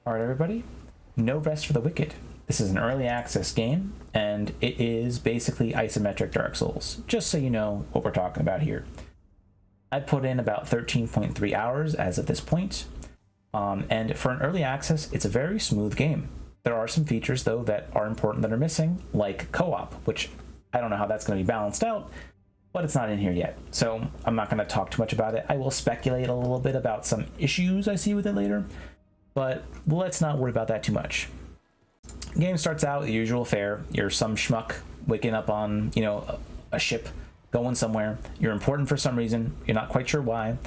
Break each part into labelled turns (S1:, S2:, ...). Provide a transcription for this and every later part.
S1: Alright everybody, No Rest for the Wicked. This is an early access game, and it is basically isometric Dark Souls, just so you know what we're talking about here. I put in about 13.3 hours as of this point, and for an early access, it's a very smooth game. There are some features, though, that are important that are missing, like co-op, which I don't know how that's going to be balanced out, but it's not in here yet, so I'm not going to talk too much about it. I will speculate a little bit about some issues I see with it later, but let's not worry about that too much. Game starts out the usual fare. You're some schmuck waking up on, a ship, going somewhere. You're important for some reason. You're not quite sure why.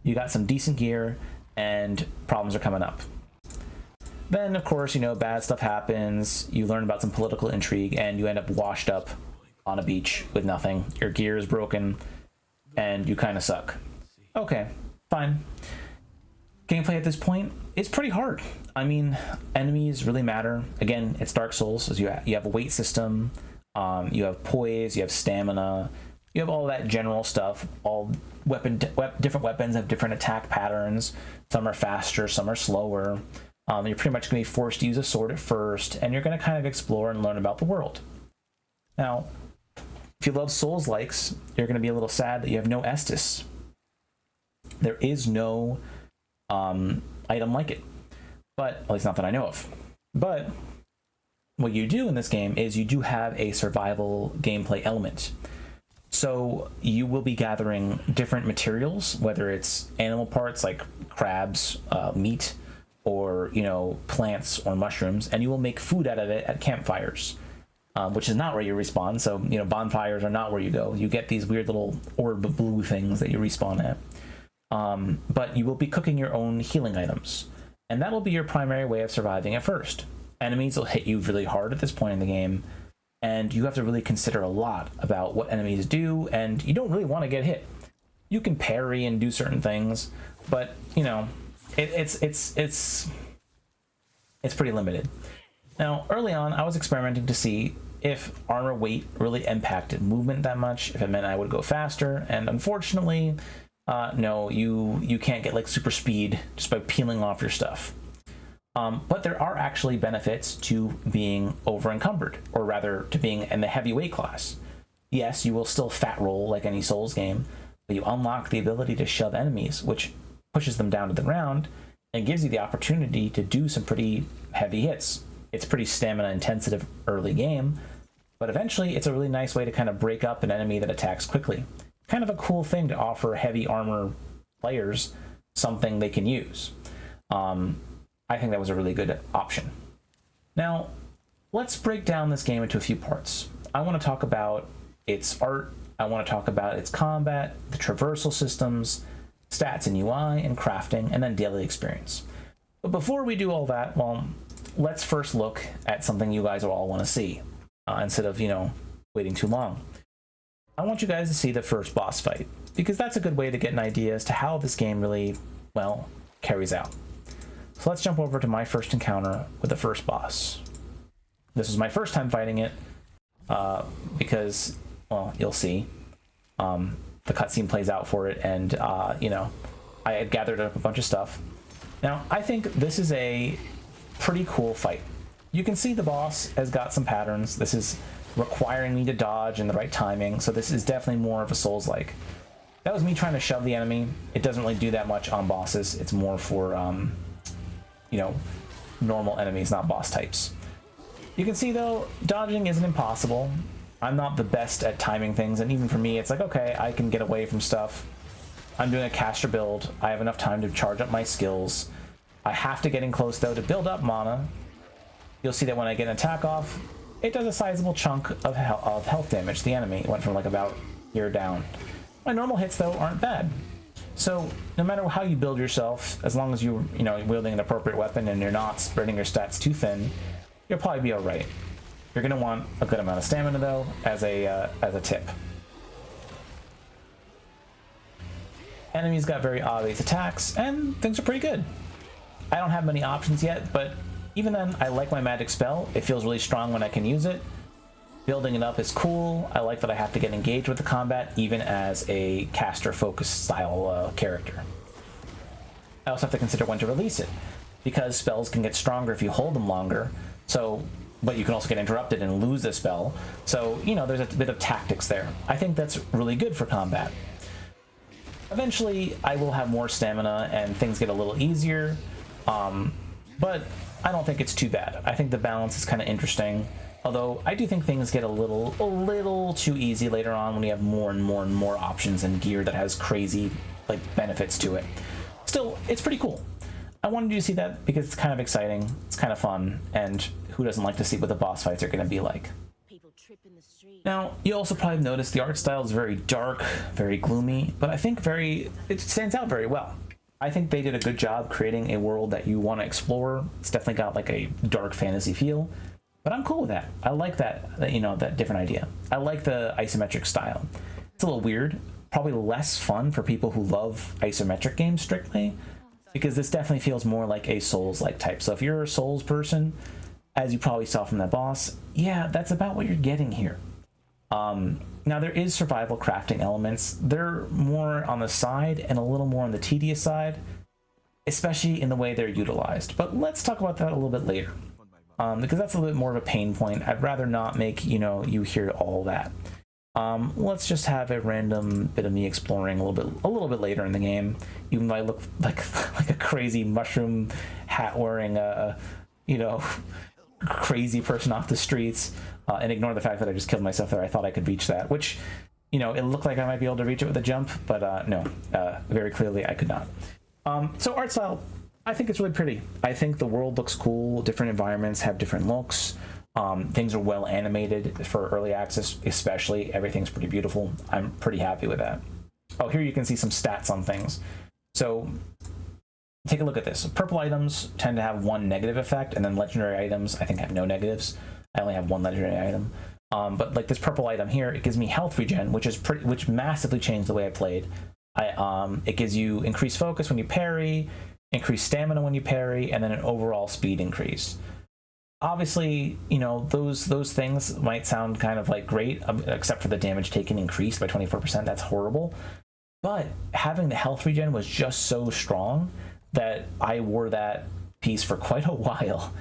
S1: You got some decent gear, and problems are coming up. Then, of course, bad stuff happens. You learn about some political intrigue, and you end up washed up on a beach with nothing. Your gear is broken, and you kind of suck. Okay, fine. Gameplay at this point is pretty hard. I mean, enemies really matter. Again, it's Dark Souls, so you have a weight system, you have poise, you have stamina, you have all that general stuff. All different weapons have different attack patterns. Some are faster, some are slower. You're pretty much going to be forced to use a sword at first, and you're going to kind of explore and learn about the world. Now, if you love Souls-likes, you're going to be a little sad that you have no Estus. There is no item like it, but at least not that I know of. But what you do in this game is you do have a survival gameplay element. So you will be gathering different materials, whether it's animal parts like crabs, meat, or plants or mushrooms, and you will make food out of it at campfires, which is not where you respawn. So bonfires are not where you go. You get these weird little orb of blue things that you respawn at. But you will be cooking your own healing items, and that will be your primary way of surviving at first. Enemies will hit you really hard at this point in the game, and you have to really consider a lot about what enemies do, and you don't really want to get hit. You can parry and do certain things, but it's pretty limited. Now, early on, I was experimenting to see if armor weight really impacted movement that much, if it meant I would go faster, and unfortunately, no, you can't get like super speed just by peeling off your stuff. But there are actually benefits to being over encumbered, or rather to being in the heavyweight class. Yes, you will still fat roll like any Souls game, but you unlock the ability to shove enemies, which pushes them down to the ground and gives you the opportunity to do some pretty heavy hits. It's pretty stamina intensive early game, but eventually it's a really nice way to kind of break up an enemy that attacks quickly. Kind of a cool thing to offer heavy armor players something they can use. I think that was a really good option. Now, let's break down this game into a few parts. I want to talk about its art, I want to talk about its combat, the traversal systems, stats and UI, and crafting, and then daily experience. But before we do all that, well, let's first look at something you guys all want to see, instead of, waiting too long. I want you guys to see the first boss fight, because that's a good way to get an idea as to how this game really, well, carries out. So let's jump over to my first encounter with the first boss. This was my first time fighting it, because, well, you'll see. The cutscene plays out for it, and, I had gathered up a bunch of stuff. Now, I think this is a pretty cool fight. You can see the boss has got some patterns. This is requiring me to dodge in the right timing, so this is definitely more of a Souls-like. That was me trying to shove the enemy. It doesn't really do that much on bosses. It's more for, normal enemies, not boss types. You can see, though, dodging isn't impossible. I'm not the best at timing things, and even for me, it's like, okay, I can get away from stuff. I'm doing a caster build. I have enough time to charge up my skills. I have to get in close, though, to build up mana. You'll see that when I get an attack off, it does a sizable chunk of health damage to the enemy. It went from like about here down. My normal hits, though, aren't bad. So no matter how you build yourself, as long as you're wielding an appropriate weapon and you're not spreading your stats too thin, you'll probably be all right. You're going to want a good amount of stamina, though, as a tip. Enemies got very obvious attacks, and things are pretty good. I don't have many options yet, but even then, I like my magic spell. It feels really strong when I can use it. Building it up is cool. I like that I have to get engaged with the combat, even as a caster-focused style character. I also have to consider when to release it. because spells can get stronger if you hold them longer. So, but you can also get interrupted and lose the spell. So, you know, there's a bit of tactics there. I think that's really good for combat. Eventually, I will have more stamina and things get a little easier, but I don't think it's too bad. I think the balance is kind of interesting, although I do think things get a little too easy later on when you have more and more options and gear that has crazy like benefits to it. Still, it's pretty cool. I wanted you to see that because it's kind of exciting, it's kind of fun, and who doesn't like to see what the boss fights are going to be like? Now, you also probably noticed the art style is very dark, very gloomy, but I think it stands out very well. I think they did a good job creating a world that you want to explore. It's definitely got like a dark fantasy feel, but I'm cool with that. I like that, you know, that different idea. I like the isometric style. It's a little weird, probably less fun for people who love isometric games strictly, because this definitely feels more like a Souls-like type. So if you're a Souls person, as you probably saw from that boss, yeah, that's about what you're getting here. Now there is survival crafting elements. They're more on the side and a little more on the tedious side, especially in the way they're utilized. But let's talk about that a little bit later, because that's a little bit more of a pain point. I'd rather not make, you know, you hear all that. Let's just have a random bit of me exploring a little bit later in the game, even though I look like a crazy mushroom hat wearing you know, crazy person off the streets, and ignore the fact that I just killed myself there. I thought I could reach that, which, you know, it looked like I might be able to reach it with a jump, but no, very clearly I could not. So art style, I think it's really pretty. I think the world looks cool. Different environments have different looks. Things are well animated for early access, especially. Everything's pretty beautiful. I'm pretty happy with that. Oh, here you can see some stats on things. So take a look at this. Purple items tend to have one negative effect, and then legendary items, I think, have no negatives. I only have one legendary item. But like this purple item here, it gives me health regen, which massively changed the way I played. It gives you increased focus when you parry, increased stamina when you parry, and then an overall speed increase. Obviously, you know, those things might sound kind of like great, except for the damage taken increased by 24%. That's horrible. But having the health regen was just so strong that I wore that piece for quite a while,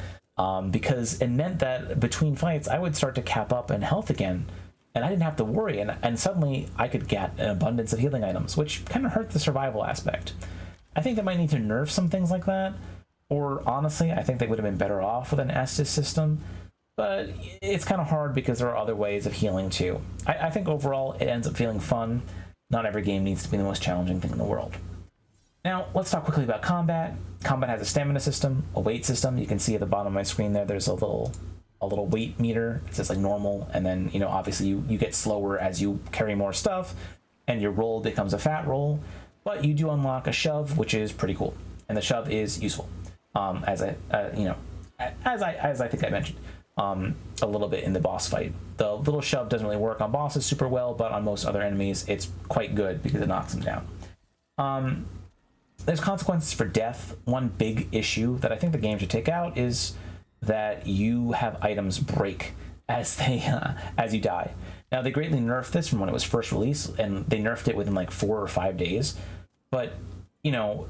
S1: because it meant that between fights I would start to cap up in health again, and I didn't have to worry, and suddenly I could get an abundance of healing items, which kind of hurt the survival aspect. I think they might need to nerf some things like that, or honestly, I think they would have been better off with an Estus system, but it's kind of hard because there are other ways of healing too. I think overall it ends up feeling fun. Not every game needs to be the most challenging thing in the world. Now, let's talk quickly about combat. Combat has a stamina system, a weight system. You can see at the bottom of my screen there's a little weight meter. It says like normal, and then, you know, obviously you get slower as you carry more stuff, and your roll becomes a fat roll. But you do unlock a shove, which is pretty cool, and the shove is useful, as I think I mentioned a little bit in the boss fight. The little shove doesn't really work on bosses super well, but on most other enemies it's quite good because it knocks them down. There's consequences for death. One big issue that I think the game should take out is that you have items break as you die. Now, they greatly nerfed this from when it was first released, and they nerfed it within like 4 or 5 days. But, you know,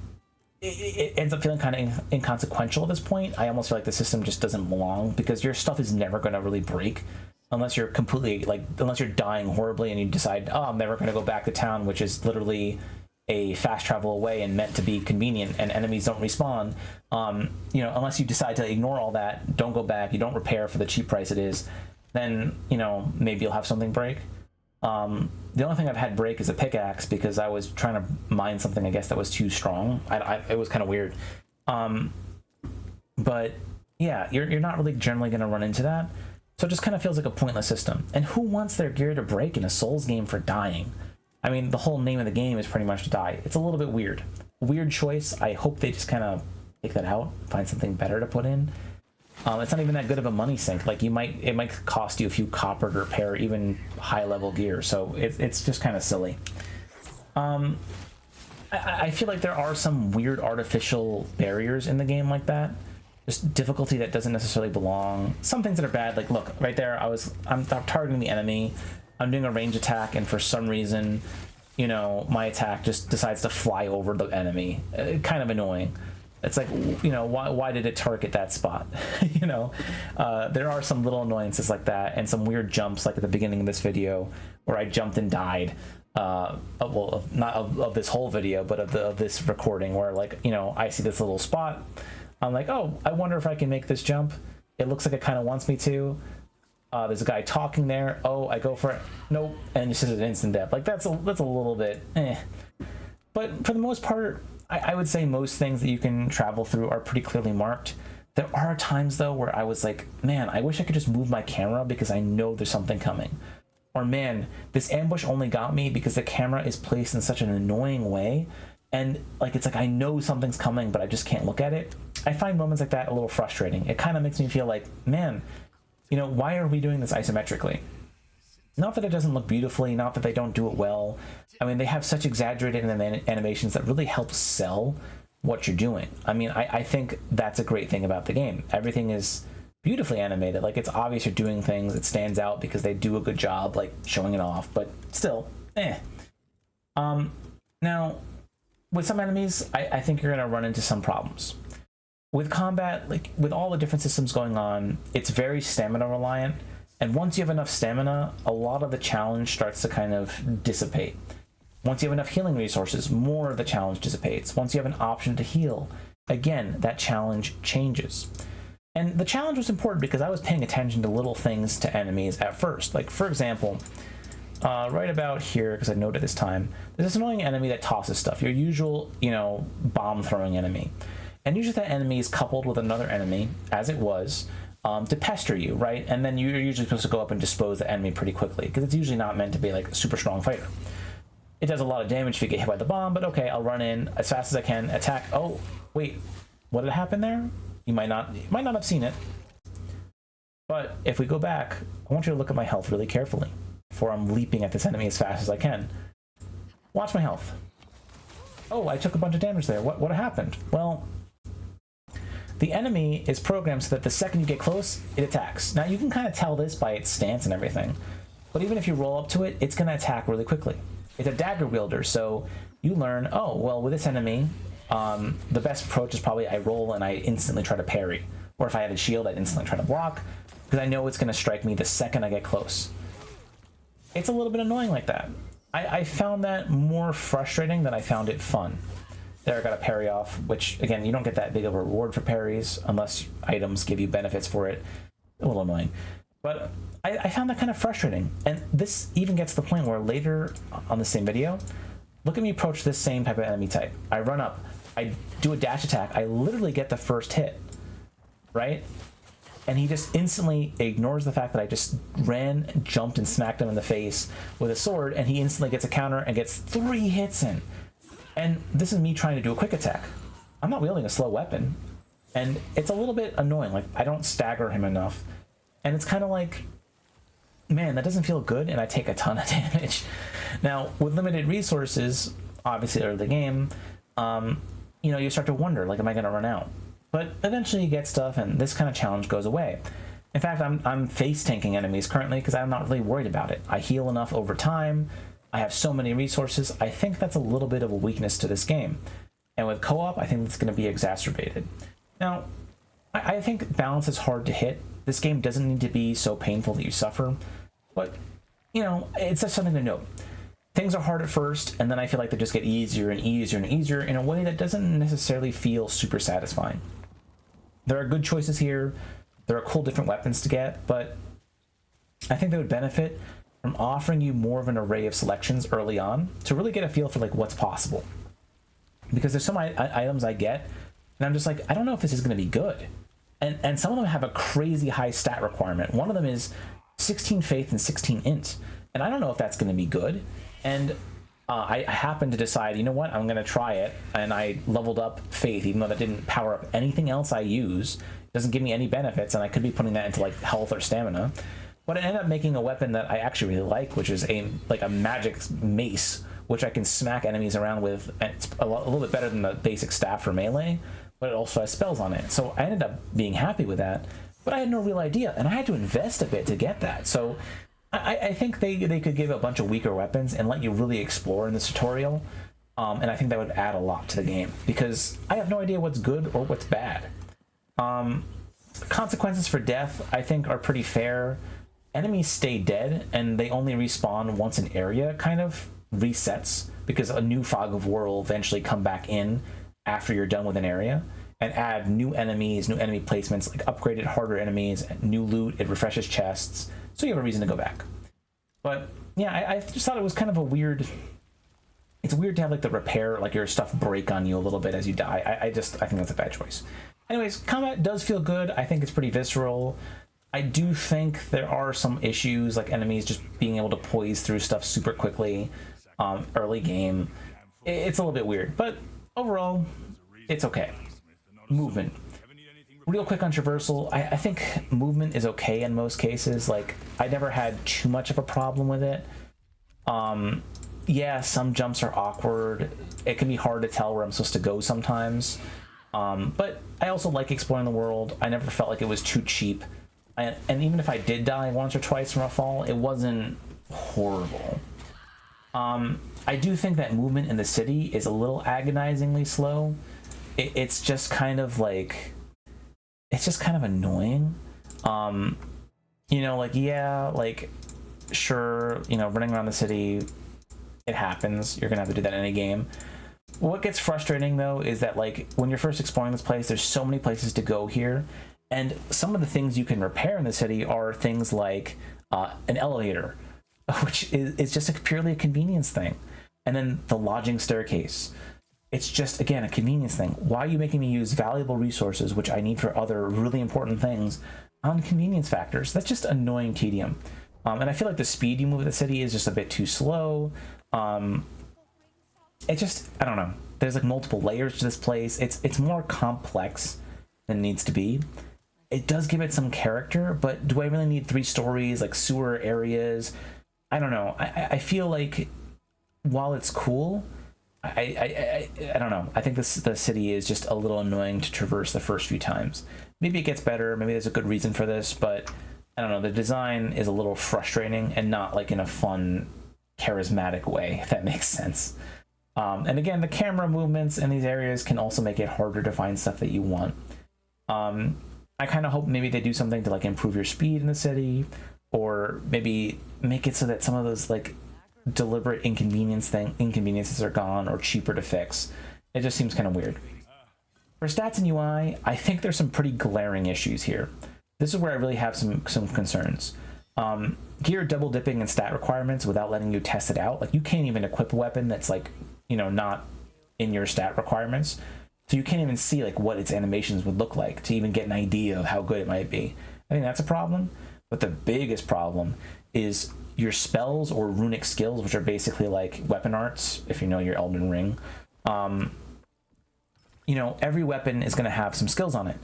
S1: it ends up feeling kind of inconsequential at this point. I almost feel like the system just doesn't belong, because your stuff is never going to really break unless you're unless you're dying horribly and you decide, oh, I'm never going to go back to town, which is literally a fast travel away and meant to be convenient, and enemies don't respawn. You know, unless you decide to ignore all that, don't go back, you don't repair for the cheap price it is, then, you know, maybe you'll have something break. The only thing I've had break is a pickaxe, because I was trying to mine something, I guess, that was too strong. It was kind of weird. But yeah, you're not really generally going to run into that. So it just kind of feels like a pointless system. And who wants their gear to break in a Souls game for dying? I mean, the whole name of the game is pretty much to die. It's a little bit weird. Weird choice. I hope they just kind of take that out, find something better to put in. It's not even that good of a money sink. Like, it might cost you a few copper to repair even high level gear. So it's just kind of silly. I feel like there are some weird artificial barriers in the game like that. Just difficulty that doesn't necessarily belong. Some things that are bad, like, look, right there, I'm targeting the enemy. I'm doing a range attack, and for some reason, you know, my attack just decides to fly over the enemy. Kind of annoying. It's like, you know, why did it target that spot? You know, there are some little annoyances like that, and some weird jumps like at the beginning of this video where I jumped and died. Well, not of this whole video, but of this recording, where, like, you know, I see this little spot. I'm like, oh, I wonder if I can make this jump. It looks like it kind of wants me to. There's a guy talking there. Oh, I go for it. Nope. And it's just an instant death. Like, that's a little bit eh. But for the most part, I would say most things that you can travel through are pretty clearly marked. There are times, though, where I was like, man, I wish I could just move my camera because I know there's something coming. Or, man, this ambush only got me because the camera is placed in such an annoying way. And, like, it's like I know something's coming, but I just can't look at it. I find moments like that a little frustrating. It kind of makes me feel like, man, you know, why are we doing this isometrically? Not that it doesn't look beautifully, not that they don't do it well. I mean, they have such exaggerated animations that really help sell what you're doing. I mean, I think that's a great thing about the game. Everything is beautifully animated. Like, it's obvious you're doing things. It stands out because they do a good job, like, showing it off. But still, eh. Now, with some enemies, I think you're going to run into some problems. With combat, like, with all the different systems going on, it's very stamina reliant. And once you have enough stamina, a lot of the challenge starts to kind of dissipate. Once you have enough healing resources, more of the challenge dissipates. Once you have an option to heal, again, that challenge changes. And the challenge was important because I was paying attention to little things to enemies at first. Like, for example, right about here, because I noted this time, there's this annoying enemy that tosses stuff. Your usual, you know, bomb-throwing enemy. And usually that enemy is coupled with another enemy, as it was, to pester you, right? And then you're usually supposed to go up and dispose the enemy pretty quickly, because it's usually not meant to be like a super strong fighter. It does a lot of damage if you get hit by the bomb, but okay, I'll run in as fast as I can, attack. Oh, wait, what did happen there? You might not have seen it. But if we go back, I want you to look at my health really carefully before I'm leaping at this enemy as fast as I can. Watch my health. Oh, I took a bunch of damage there. What happened? Well, the enemy is programmed so that the second you get close, it attacks. Now, you can kind of tell this by its stance and everything, but even if you roll up to it, it's going to attack really quickly. It's a dagger wielder, so you learn, oh, well, with this enemy, the best approach is probably I roll and I instantly try to parry. Or if I had a shield, I'd instantly try to block, because I know it's going to strike me the second I get close. It's a little bit annoying like that. I found that more frustrating than I found it fun. There, I got a parry off, which, again, you don't get that big of a reward for parries unless items give you benefits for it. A little annoying. But I found that kind of frustrating. And this even gets to the point where later on the same video, look at me approach this same type of enemy type. I run up, I do a dash attack, I literally get the first hit, right? And he just instantly ignores the fact that I just ran, jumped, and smacked him in the face with a sword, and he instantly gets a counter and gets 3 hits in. And this is me trying to do a quick attack. I'm not wielding a slow weapon. And it's a little bit annoying. Like, I don't stagger him enough. And it's kind of like, man, that doesn't feel good, and I take a ton of damage. Now, with limited resources, obviously early in the game, you know, you start to wonder, like, am I going to run out? But eventually you get stuff, and this kind of challenge goes away. In fact, I'm face tanking enemies currently because I'm not really worried about it. I heal enough over time. I have so many resources. I think that's a little bit of a weakness to this game. And with co-op, I think it's going to be exacerbated. Now, I think balance is hard to hit. This game doesn't need to be so painful that you suffer. But, you know, it's just something to note. Things are hard at first, and then I feel like they just get easier and easier and easier in a way that doesn't necessarily feel super satisfying. There are good choices here. There are cool different weapons to get, but I think they would benefit from offering you more of an array of selections early on to really get a feel for, like, what's possible. Because there's some items I get, and I'm just like, I don't know if this is going to be good. And some of them have a crazy high stat requirement. One of them is 16 faith and 16 int. And I don't know if that's going to be good. And I happened to decide, you know what, I'm going to try it. And I leveled up faith, even though that didn't power up anything else I use. It doesn't give me any benefits, and I could be putting that into, like, health or stamina. But I ended up making a weapon that I actually really like, which is a magic mace, which I can smack enemies around with. And it's a little bit better than the basic staff for melee, but it also has spells on it. So I ended up being happy with that, but I had no real idea, and I had to invest a bit to get that. So I think they could give a bunch of weaker weapons and let you really explore in this tutorial. And I think that would add a lot to the game, because I have no idea what's good or what's bad. Consequences for death, I think, are pretty fair. Enemies stay dead, and they only respawn once an area kind of resets, because a new fog of war will eventually come back in after you're done with an area and add new enemies, new enemy placements, like upgraded, harder enemies, new loot. It refreshes chests, so you have a reason to go back. But yeah, I just thought it was kind of a weird... It's weird to have like the repair, like your stuff break on you a little bit as you die. I think that's a bad choice. Anyways, combat does feel good. I think it's pretty visceral. I do think there are some issues, like enemies just being able to poise through stuff super quickly early game. It's a little bit weird, but overall, it's okay. Movement. Real quick on traversal, I think movement is okay in most cases. Like, I never had too much of a problem with it. Yeah, some jumps are awkward. It can be hard to tell where I'm supposed to go sometimes. But I also like exploring the world. I never felt like it was too cheap. And even if I did die once or twice from a fall, it wasn't horrible. I do think that movement in the city is a little agonizingly slow. It's just kind of like... It's just kind of annoying. You know, like, yeah, like, sure, you know, running around the city, it happens. You're gonna have to do that in any game. What gets frustrating, though, is that, like, when you're first exploring this place, there's so many places to go here, and some of the things you can repair in the city are things like an elevator, which is just purely a convenience thing, and then the lodging staircase. It's just, again, a convenience thing. Why are you making me use valuable resources, which I need for other really important things, on convenience factors? That's just annoying tedium. And I feel like the speed you move in the city is just a bit too slow. It just, I don't know. There's like multiple layers to this place. It's more complex than it needs to be. It does give it some character, but do I really need 3 stories, like sewer areas? I don't know. I feel like while it's cool, I don't know. I think the city is just a little annoying to traverse the first few times. Maybe it gets better. Maybe there's a good reason for this, but I don't know. The design is a little frustrating and not like in a fun, charismatic way, if that makes sense. And again, the camera movements in these areas can also make it harder to find stuff that you want. I kind of hope maybe they do something to like improve your speed in the city, or maybe make it so that some of those like deliberate inconveniences are gone or cheaper to fix. It just seems kind of weird. For stats and UI, I think there's some pretty glaring issues here. This is where I really have some concerns. Gear double dipping in stat requirements without letting you test it out. Like, you can't even equip a weapon that's like, you know, not in your stat requirements. So you can't even see like what its animations would look like to even get an idea of how good it might be. I think that's a problem. But the biggest problem is your spells or runic skills, which are basically like weapon arts, if you know your Elden Ring. You know, every weapon is going to have some skills on it.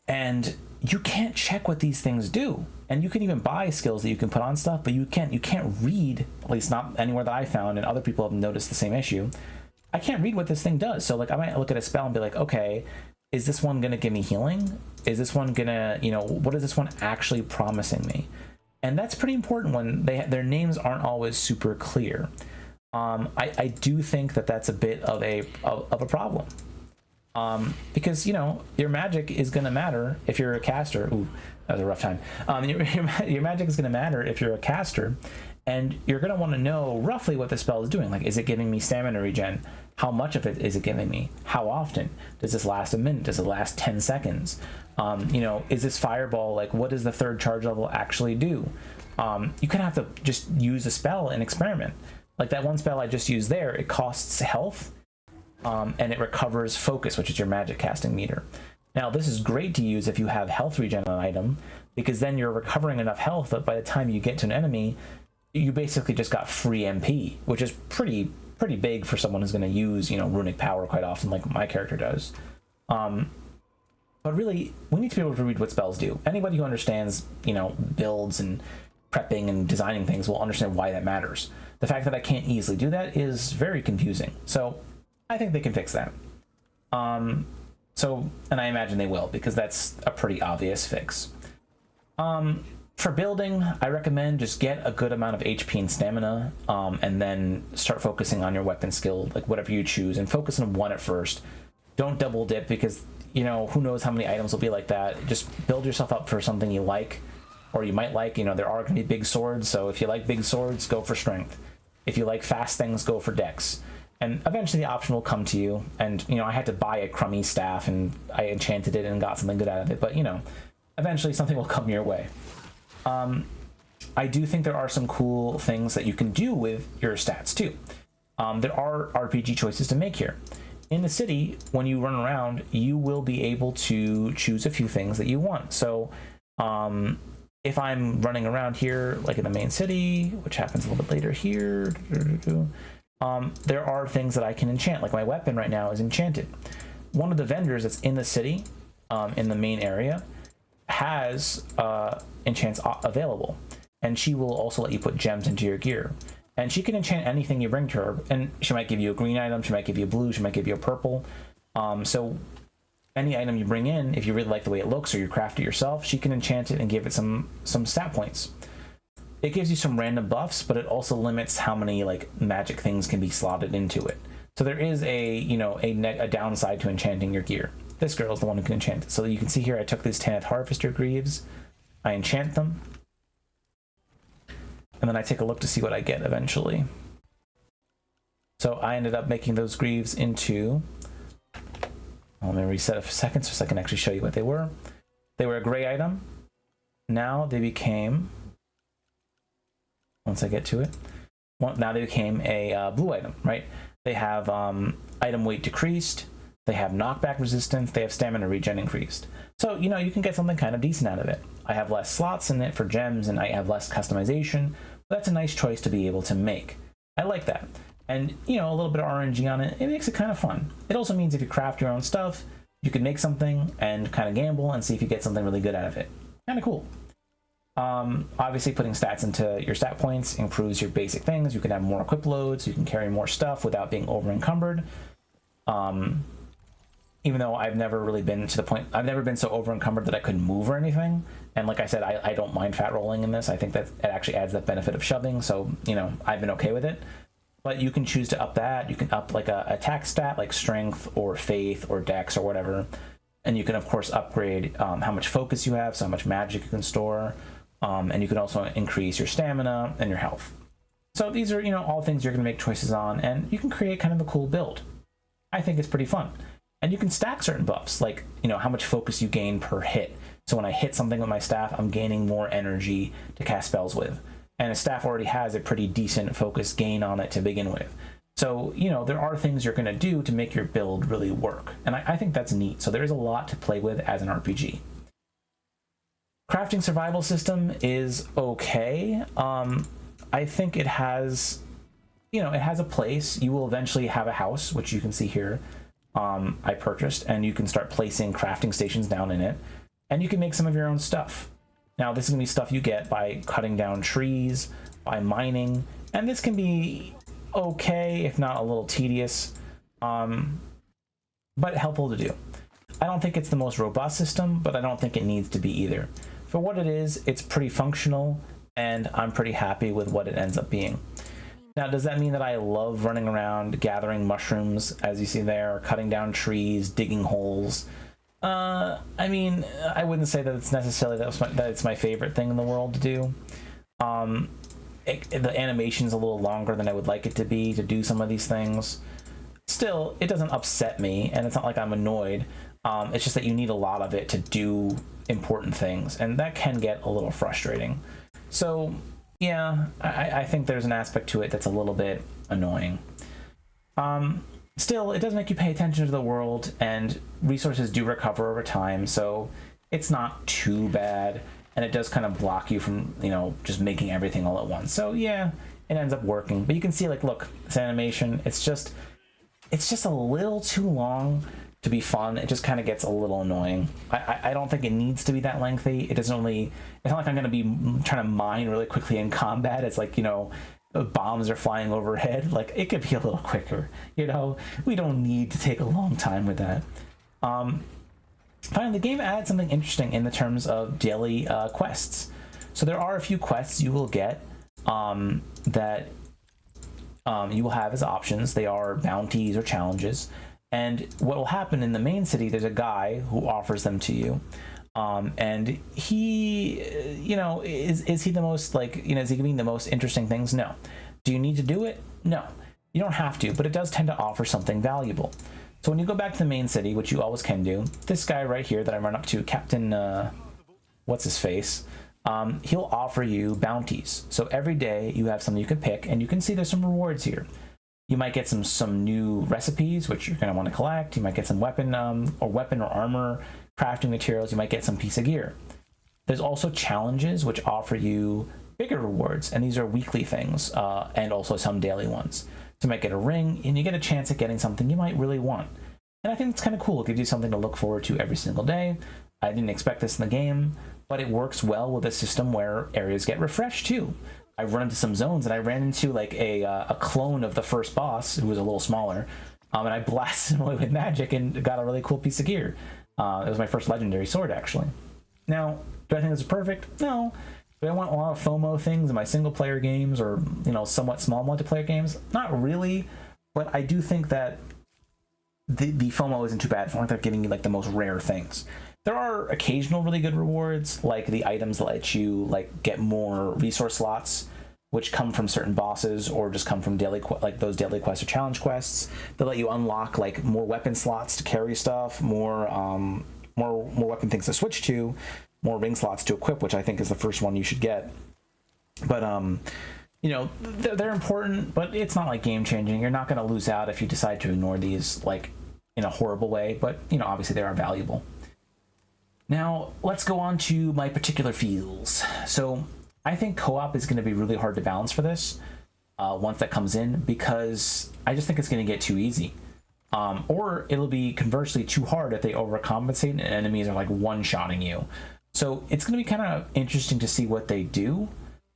S1: And you can't check what these things do. And you can even buy skills that you can put on stuff, but you can't read, at least not anywhere that I found, and other people have noticed the same issue. I can't read what this thing does. So like, I might look at a spell and be like, okay, is this one going to give me healing? Is this one going to, you know, what is this one actually promising me? And that's pretty important when their names aren't always super clear. I do think that that's a bit of a problem. Because, you know, your magic is going to matter if you're a caster. Ooh, that was a rough time. Your magic is going to matter if you're a caster, and you're going to want to know roughly what the spell is doing. Like, is it giving me stamina regen? How much of it is it giving me? How often? Does this last a minute? Does it last 10 seconds? You know, is this fireball, like, what does the 3rd charge level actually do? You kind of have to just use a spell and experiment. Like that one spell I just used there, it costs health, and it recovers focus, which is your magic casting meter. Now, this is great to use if you have health regen on an item, because then you're recovering enough health that by the time you get to an enemy, you basically just got free MP, which is pretty big for someone who's going to use, you know, runic power quite often, like my character does. But really, we need to be able to read what spells do. Anybody who understands, you know, builds and prepping and designing things will understand why that matters. The fact that I can't easily do that is very confusing. So I think they can fix that. And I imagine they will, because that's a pretty obvious fix. For building, I recommend just get a good amount of HP and stamina, and then start focusing on your weapon skill, like whatever you choose, and focus on one at first. Don't double dip, because, you know, who knows how many items will be like that. Just build yourself up for something you like, or you might like. You know, there are going to be big swords, so if you like big swords, go for strength. If you like fast things, go for dex. And eventually the option will come to you. And, you know, I had to buy a crummy staff, and I enchanted it and got something good out of it. But, you know, eventually something will come your way. I do think there are some cool things that you can do with your stats too. There are RPG choices to make here. In the city, when you run around, you will be able to choose a few things that you want. So if I'm running around here, like in the main city, which happens a little bit later here, there are things that I can enchant. Like my weapon right now is enchanted. One of the vendors that's in the city, in the main area, has enchants available, and she will also let you put gems into your gear, and she can enchant anything you bring to her, and she might give you a green item, she might give you a blue, she might give you a purple. So any item you bring in, if you really like the way it looks or you craft it yourself, she can enchant it and give it some stat points. It gives you some random buffs, but it also limits how many like magic things can be slotted into it. So there is a downside to enchanting your gear. This girl is the one who can enchant it. So you can see here, I took these Tanith Harvester Greaves, I enchant them, and then I take a look to see what I get eventually. So I ended up making those Greaves into, let me reset it for a second so I can actually show you what they were. They were a gray item. Now they became, once I get to it, now they became a blue item, right? They have item weight decreased, they have knockback resistance, they have stamina regen increased. So, you know, you can get something kind of decent out of it. I have less slots in it for gems, and I have less customization, but that's a nice choice to be able to make. I like that. And, you know, a little bit of RNG on it, it makes it kind of fun. It also means if you craft your own stuff, you can make something and kind of gamble and see if you get something really good out of it. Kind of cool. Obviously, putting stats into your stat points improves your basic things. You can have more equip loads, you can carry more stuff without being over encumbered. Even though I've never really been to the point, I've never been so over encumbered that I couldn't move or anything. And like I said, I don't mind fat rolling in this. I think that it actually adds that benefit of shoving. So, you know, I've been okay with it. But you can choose to up that. You can up like a attack stat like strength or faith or dex or whatever. And you can, of course, upgrade how much focus you have, so how much magic you can store. And you can also increase your stamina and your health. So these are, you know, all things you're going to make choices on, and you can create kind of a cool build. I think it's pretty fun. And you can stack certain buffs, like, you know, how much focus you gain per hit. So when I hit something with my staff, I'm gaining more energy to cast spells with. And a staff already has a pretty decent focus gain on it to begin with. So, you know, there are things you're going to do to make your build really work. And I think that's neat. So there is a lot to play with as an RPG. Crafting survival system is okay. I think it has, you know, it has a place. You will eventually have a house, which you can see here. I purchased, and you can start placing crafting stations down in it, and you can make some of your own stuff. Now, this is gonna be stuff you get by cutting down trees, by mining, and this can be okay, if not a little tedious, but helpful to do. I don't think it's the most robust system, but I don't think it needs to be either. For what it is, it's pretty functional, and I'm pretty happy with what it ends up being. Now, does that mean that I love running around gathering mushrooms, as you see there, cutting down trees, digging holes? I mean, I wouldn't say that it's necessarily that it's my favorite thing in the world to do. The animation's a little longer than I would like it to be to do some of these things. Still, it doesn't upset me, and it's not like I'm annoyed. It's just that you need a lot of it to do important things, and that can get a little frustrating. So, yeah, I think there's an aspect to it that's a little bit annoying. Still, it does make you pay attention to the world, and resources do recover over time, so it's not too bad, and it does kind of block you from, you know, just making everything all at once. So yeah, it ends up working. But you can see, like, look, this animation, it's just a little too long to be fun. It just kind of gets a little annoying. I don't think it needs to be that lengthy. It's not like I'm going to be trying to mine really quickly in combat. It's like, you know, bombs are flying overhead. Like, it could be a little quicker, you know. We don't need to take a long time with that. Finally, the game adds something interesting in the terms of daily quests. So there are a few quests you will get that you will have as options. They are bounties or challenges. And what will happen in the main city, there's a guy who offers them to you. And he, is he the most, like, is he giving the most interesting things? No. Do you need to do it? No. You don't have to, but it does tend to offer something valuable. So when you go back to the main city, which you always can do, this guy right here that I run up to, Captain, what's his face? He'll offer you bounties. So every day you have something you can pick, and you can see there's some rewards here. You might get some new recipes, which you're going to want to collect. You might get some weapon or armor crafting materials. You might get some piece of gear. There's also challenges which offer you bigger rewards, and these are weekly things, and also some daily ones. So you might get a ring, and you get a chance at getting something you might really want. And I think it's kind of cool. It gives you something to look forward to every single day. I didn't expect this in the game, but it works well with a system where areas get refreshed too. I've run into some zones, and I ran into like a clone of the first boss who was a little smaller, and I blasted him away with magic and got a really cool piece of gear. It was my first legendary sword, actually. Now, do I think this is perfect? No. Do I want a lot of FOMO things in my single-player games or, somewhat small multiplayer games? Not really, but I do think that the FOMO isn't too bad. It's not like they're giving you like the most rare things. There are occasional really good rewards, like the items that let you like get more resource slots, which come from certain bosses or just come from those daily quests or challenge quests. They let you unlock like more weapon slots to carry stuff, more weapon things to switch to, more ring slots to equip, which I think is the first one you should get. But they're important, but it's not like game changing. You're not going to lose out if you decide to ignore these like in a horrible way, but obviously they are valuable. Now, let's go on to my particular feels. So I think co-op is going to be really hard to balance for this once that comes in, because I just think it's going to get too easy. Or it'll be conversely too hard if they overcompensate and enemies are like one-shotting you. So it's going to be kind of interesting to see what they do.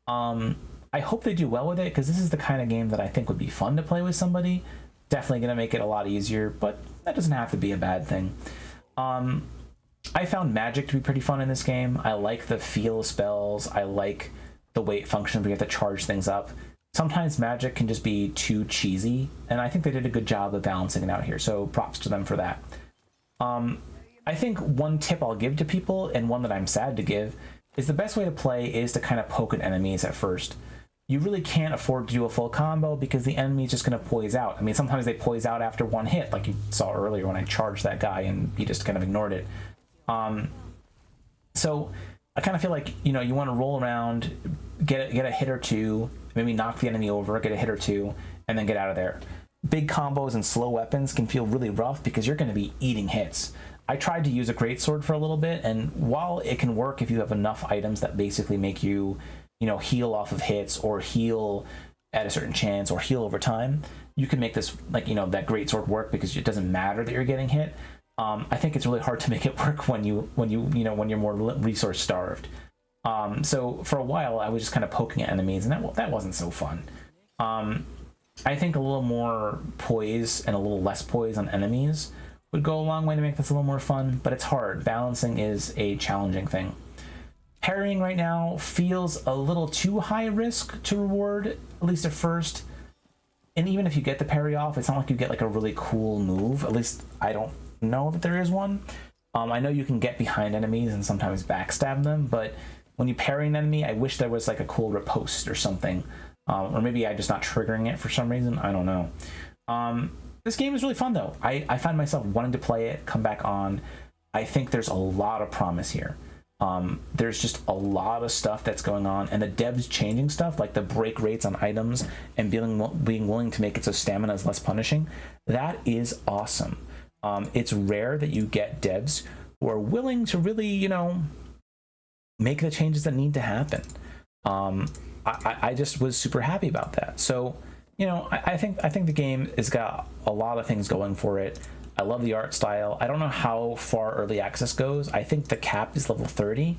S1: I hope they do well with it, because this is the kind of game that I think would be fun to play with somebody. Definitely going to make it a lot easier, but that doesn't have to be a bad thing. I found magic to be pretty fun in this game. I like the feel of spells. I like the way it functions. We have to charge things up. Sometimes magic can just be too cheesy, and I think they did a good job of balancing it out here, so props to them for that. I think one tip I'll give to people, and one that I'm sad to give, is the best way to play is to kind of poke at enemies at first. You really can't afford to do a full combo because the enemy is just going to poise out. I mean, sometimes they poise out after one hit, like you saw earlier when I charged that guy and he just kind of ignored it. So I kind of feel like, you want to roll around, get a hit or two, maybe knock the enemy over, get a hit or two, and then get out of there. Big combos and slow weapons can feel really rough because you're going to be eating hits. I tried to use a greatsword for a little bit, and while it can work if you have enough items that basically make you, heal off of hits or heal at a certain chance or heal over time, you can make this, like, that greatsword work because it doesn't matter that you're getting hit. I think it's really hard to make it work when you're more resource starved. So for a while I was just kind of poking at enemies, and that wasn't so fun. I think a little more poise and a little less poise on enemies would go a long way to make this a little more fun, but it's hard. Balancing is a challenging thing. Parrying right now feels a little too high risk to reward, at least at first. And even if you get the parry off, it's not like you get like a really cool move. At least I don't know that there is one. I know you can get behind enemies and sometimes backstab them, but when you parry an enemy, I wish there was like a cool riposte or something. Or maybe I'm just not triggering it for some reason. I don't know. This game is really fun though. I find myself wanting to play it, come back on. I think there's a lot of promise here. There's just a lot of stuff that's going on, and the devs changing stuff like the break rates on items and being willing to make it so stamina is less punishing. That is awesome. It's rare that you get devs who are willing to really, make the changes that need to happen. I just was super happy about that. So, I think the game has got a lot of things going for it. I love the art style. I don't know how far early access goes. I think the cap is level 30.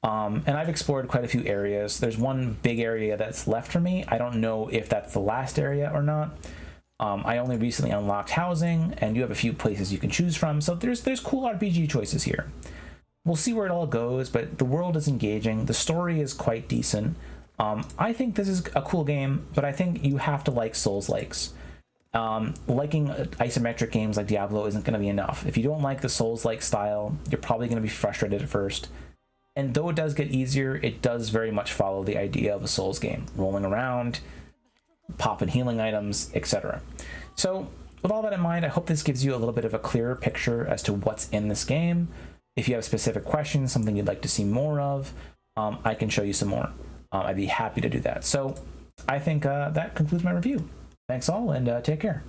S1: And I've explored quite a few areas. There's one big area that's left for me. I don't know if that's the last area or not. I only recently unlocked housing, and you have a few places you can choose from. So there's cool RPG choices here. we'll see where it all goes, but the world is engaging. The story is quite decent. I think this is a cool game, but I think you have to like Souls-likes. Liking isometric games like Diablo isn't going to be enough. If you don't like the Souls-like style, you're probably going to be frustrated at first. And though it does get easier, it does very much follow the idea of a Souls game, rolling around, popping healing items, etc. So with all that in mind, I hope this gives you a little bit of a clearer picture as to what's in this game. If you have specific questions, something you'd like to see more of, I can show you some more. I'd be happy to do that. So I think that concludes my review. Thanks all, and take care.